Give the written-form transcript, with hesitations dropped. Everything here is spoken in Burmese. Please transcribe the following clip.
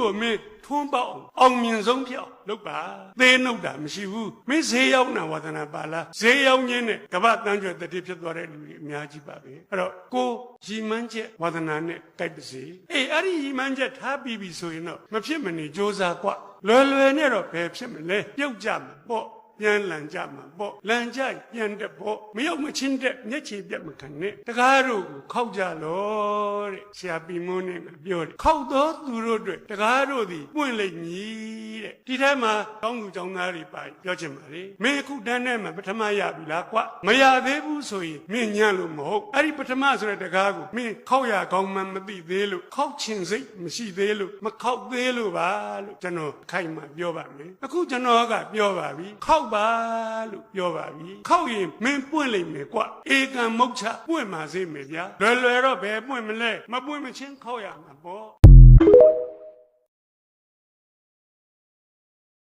ကိုမင်းထွန်းပေါက်အောင်မြင်ဆုံးပြောက်လုပ်ပါသေးနှုတ်တာမရှိဘူးမင်းဈေးရောက်နာဝါသနာပါလားဈေးရောက်ခြင်းနဲ့ကပ္ပတန်းကျွဲတတိဖြစ်သွားတဲ့လူတွေအများကြီးပါပဲအဲ့တော့ကိုရီမန်းချက်ဝါသနာနဲ့တိုက်ပါစေအေးအဲ့ဒီရီမန်းချက်ထားပြီးပြီဆိုရင်တော့မဖြစ်မနေကြိုးစားกว่าလွယ်လွယ်နဲ့တော့ဘယ်ဖြစ်မလဲပြုတ်ကြမှာပေါ့ပြန်လန်ကြမှာပေါ့လန်ကြပြန်တဲ့ပေါ့မရောက်မချင်းတဲ့မျက်ခြေပြတ်မခံနဲ့တကားတို့ကိုခောက်ကြလို့တဲ့ဆရာပီမုန်းနဲ့ပြောတယ်ခောက်တော့သူတို့တွေတကားတို့သည်ပွင့်လိမ့်မည်တဲ့ဒီထဲမှာကောင်းသူចောင်းသားတွေပါပြောချင်ပါလေမင်းအခုတန်းထဲမှာပထမရပြီလားကွမရသေးဘူးဆိုရင်မင်းညံ့လို့မဟုတ်အဲ့ဒီပထမဆိုတဲ့တကားကိုမင်းခောက်ရကောင်းမှမသိသေးလို့ခောက်ချင်စိတ်မရှိသေးလို့မခောက်သေးလို့ပါလို့ကျွန်တော်ခိုင်မှပြောပါမယ်အခုကျွန်တော်ကပြောပါပြီခောက်ပါလို့ပြောပါပြီခောက်ရင်မင်းပွင့်လိမ့်မယ်ကွဧကံမုတ်ချပွင့်ပါစေမယ်ဗျာလွယ်လွယ်တော့ဘယ်ပွင့်မလဲမပွင့်မချင်းခောက်ရမှာပေါ့